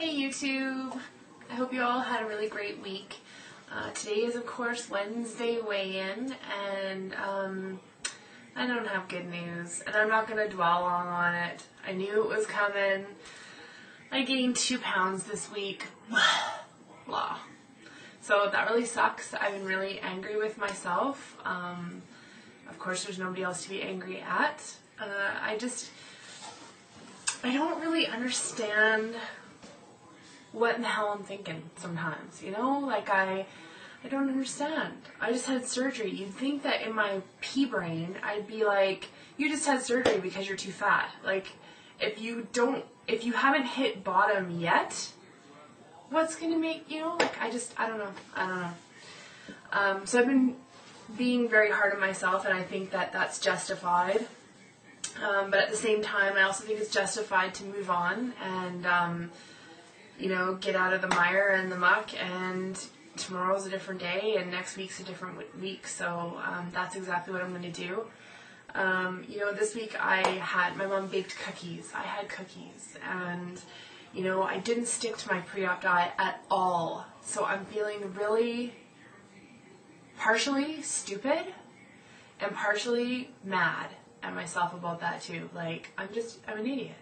Hey YouTube! I hope you all had a really great week. Today is of course Wednesday weigh-in, and I don't have good news, and I'm not going to dwell long on it. I knew it was coming. I gained 2 pounds this week. Blah. So that really sucks. I've been really angry with myself. Of course there's nobody else to be angry at. I don't really understand what in the hell I'm thinking sometimes, you know? Like, I don't understand. I just had surgery. You'd think that in my pea brain, I'd be like, you just had surgery because you're too fat. Like, if you haven't hit bottom yet, what's gonna make, you know? Like, I don't know. So I've been being very hard on myself, and I think that that's justified. But at the same time, I also think it's justified to move on and, you know, get out of the mire and the muck, and tomorrow's a different day and next week's a different week, so that's exactly what I'm going to do. You know, this week my mom baked cookies. I had cookies, and, you know, I didn't stick to my pre-op diet at all, so I'm feeling really partially stupid and partially mad at myself about that too. Like, I'm an idiot.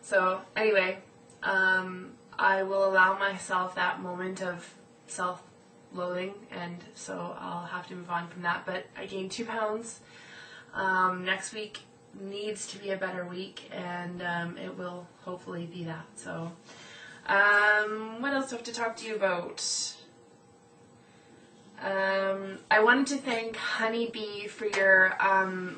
So anyway, I will allow myself that moment of self-loathing, and so I'll have to move on from that. But I gained 2 pounds. Next week needs to be a better week, and it will hopefully be that. So, what else do I have to talk to you about? I wanted to thank Honeybee for your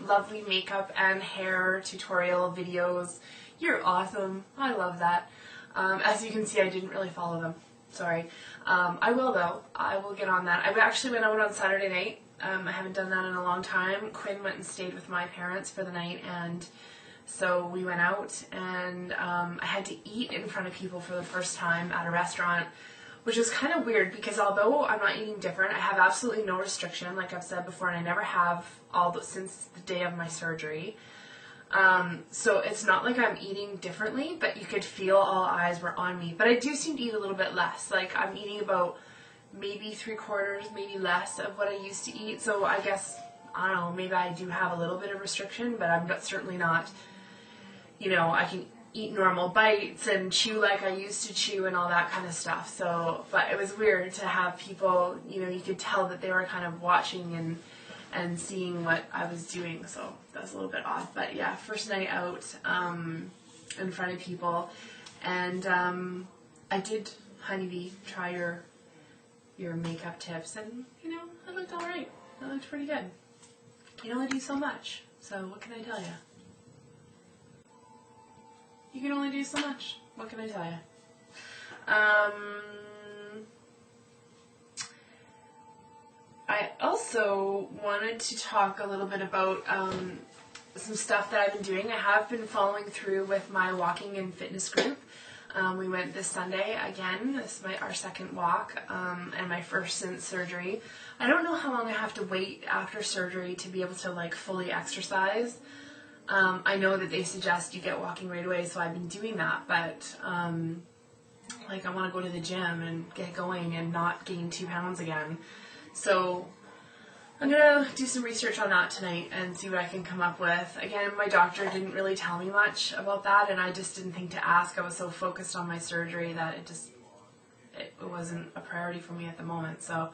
lovely makeup and hair tutorial videos. You're awesome. I love that. As you can see, I didn't really follow them. Sorry. I will though. I will get on that. I actually went out on Saturday night. I haven't done that in a long time. Quinn went and stayed with my parents for the night, and so we went out, and I had to eat in front of people for the first time at a restaurant, which is kind of weird because although I'm not eating different, I have absolutely no restriction, like I've said before, and I never have since the day of my surgery. So it's not like I'm eating differently, but you could feel all eyes were on me. But I do seem to eat a little bit less. Like, I'm eating about maybe 3/4, maybe less of what I used to eat. So I guess, I don't know, maybe I do have a little bit of restriction, but I'm certainly not, you know, I can eat normal bites and chew like I used to chew and all that kind of stuff. So, but it was weird to have people, you know, you could tell that they were kind of watching and seeing what I was doing, so that was a little bit odd. But yeah, first night out in front of people, and I did, Honeybee, try your makeup tips, and, you know, it looked alright. It looked pretty good. You can only do so much, so what can I tell you? You can only do so much. What can I tell you? I also wanted to talk a little bit about some stuff that I've been doing. I have been following through with my walking and fitness group. We went this Sunday again. This is our second walk, and my first since surgery. I don't know how long I have to wait after surgery to be able to, like, fully exercise. I know that they suggest you get walking right away, so I've been doing that, but like, I want to go to the gym and get going and not gain 2 pounds again. So I'm going to do some research on that tonight and see what I can come up with. Again, my doctor didn't really tell me much about that, and I just didn't think to ask. I was so focused on my surgery that it wasn't a priority for me at the moment. So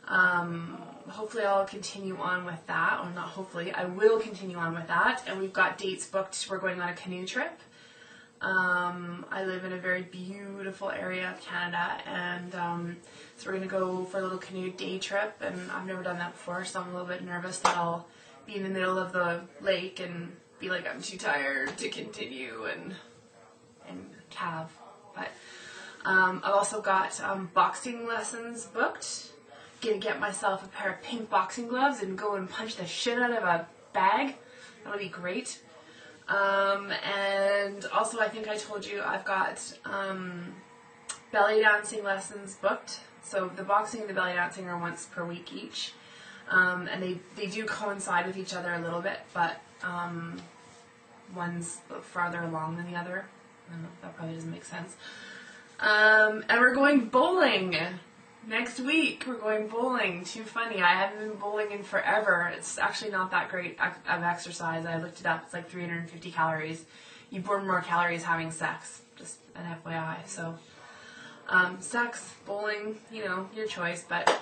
hopefully I'll continue on with that, or not hopefully, I will continue on with that, and we've got dates booked. We're going on a canoe trip. I live in a very beautiful area of Canada, and so we're going to go for a little canoe day trip, and I've never done that before, so I'm a little bit nervous that I'll be in the middle of the lake and be like, I'm too tired to continue and have. But I've also got boxing lessons booked. Gonna get myself a pair of pink boxing gloves and go and punch the shit out of a bag. That'll be great. And also, I think I told you I've got belly dancing lessons booked. So the boxing and the belly dancing are once per week each, and they do coincide with each other a little bit, but one's farther along than the other. I don't know, that probably doesn't make sense. And we're going bowling next week. We're going bowling. Too funny. I haven't been bowling in forever. It's actually not that great of exercise. I looked it up. It's like 350 calories. You burn more calories having sex. Just an FYI. So, sex, bowling, you know, your choice. But,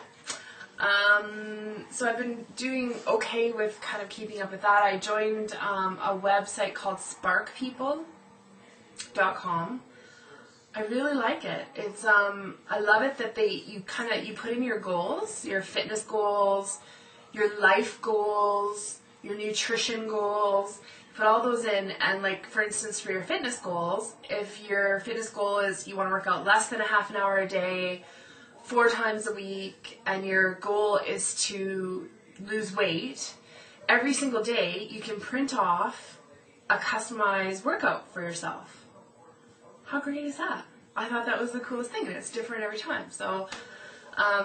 so I've been doing okay with kind of keeping up with that. I joined a website called sparkpeople.com. I really like it. It's I love it that you put in your goals, your fitness goals, your life goals, your nutrition goals. Put all those in, and like for instance for your fitness goals, if your fitness goal is you want to work out less than a half an hour a day, 4 times a week, and your goal is to lose weight, every single day you can print off a customized workout for yourself. How great is that? I thought that was the coolest thing, and it's different every time. So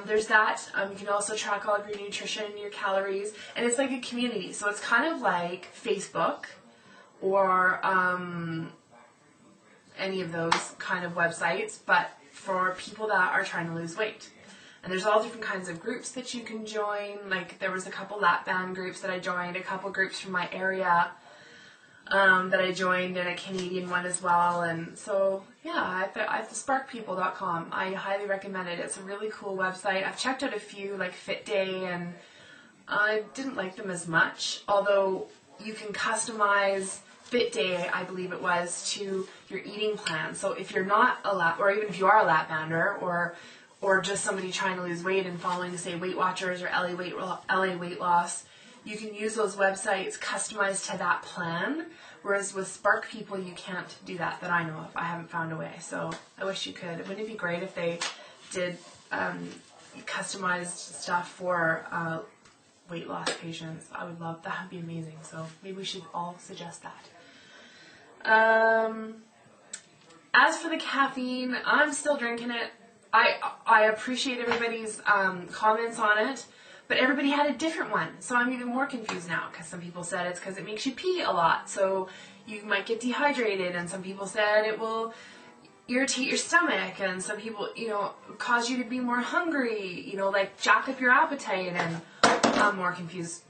there's that. You can also track all of your nutrition, your calories, and it's like a community. So it's kind of like Facebook or any of those kind of websites, but for people that are trying to lose weight. And there's all different kinds of groups that you can join. Like there was a couple lap band groups that I joined, a couple groups from my area that I joined, and a Canadian one as well. And so, yeah, at sparkpeople.com, I highly recommend it. It's a really cool website. I've checked out a few, like Fit Day, and I didn't like them as much, although you can customize Fit Day, I believe it was, to your eating plan. So if you're not a lap, or even if you are a lap bander, or just somebody trying to lose weight and following, say, Weight Watchers or LA Weight Loss, you can use those websites customized to that plan, whereas with Spark People, you can't do that I know of. I haven't found a way, so I wish you could. Wouldn't it be great if they did customized stuff for weight loss patients? I would love that. Would be amazing. So maybe we should all suggest that. As for the caffeine, I'm still drinking it. I appreciate everybody's comments on it. But everybody had a different one, so I'm even more confused now, because some people said it's because it makes you pee a lot, so you might get dehydrated, and some people said it will irritate your stomach, and some people, you know, cause you to be more hungry, you know, like jack up your appetite, and I'm more confused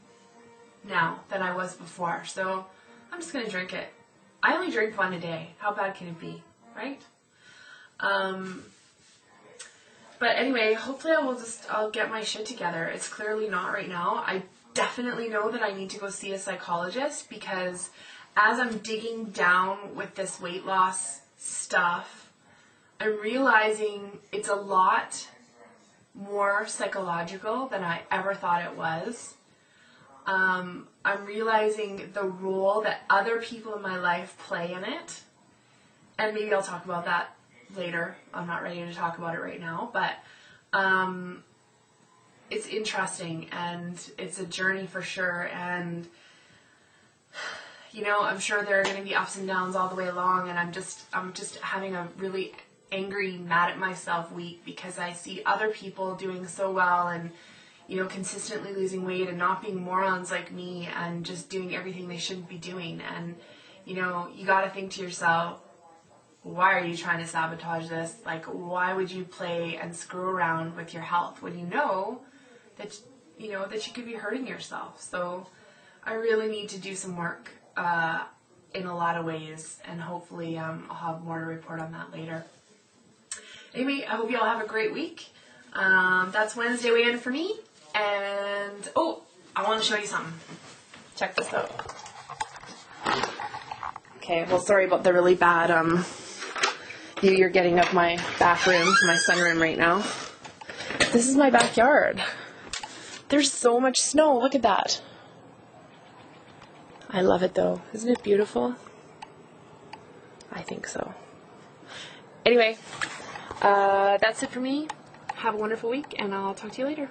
now than I was before, so I'm just going to drink it. I only drink one a day. How bad can it be, right? But anyway, hopefully I'll get my shit together. It's clearly not right now. I definitely know that I need to go see a psychologist, because as I'm digging down with this weight loss stuff, I'm realizing it's a lot more psychological than I ever thought it was. I'm realizing the role that other people in my life play in it. And maybe I'll talk about that later. I'm not ready to talk about it right now, but it's interesting, and it's a journey for sure, and you know, I'm sure there are going to be ups and downs all the way along, and I'm just having a really angry, mad at myself week, because I see other people doing so well, and you know, consistently losing weight and not being morons like me, and just doing everything they shouldn't be doing. And you know, you got to think to yourself, why are you trying to sabotage this? Like, why would you play and screw around with your health when you know that you could be hurting yourself? So I really need to do some work in a lot of ways, and hopefully I'll have more to report on that later. Anyway, I hope you all have a great week. That's Wednesday weigh-in for me, and I want to show you something. Check this out. Okay, well, sorry about the really bad view you're getting of my bathroom, my sunroom right now. This is my backyard. There's so much snow. Look at that. I love it, though. Isn't it beautiful? I think so. Anyway, that's it for me. Have a wonderful week, and I'll talk to you later.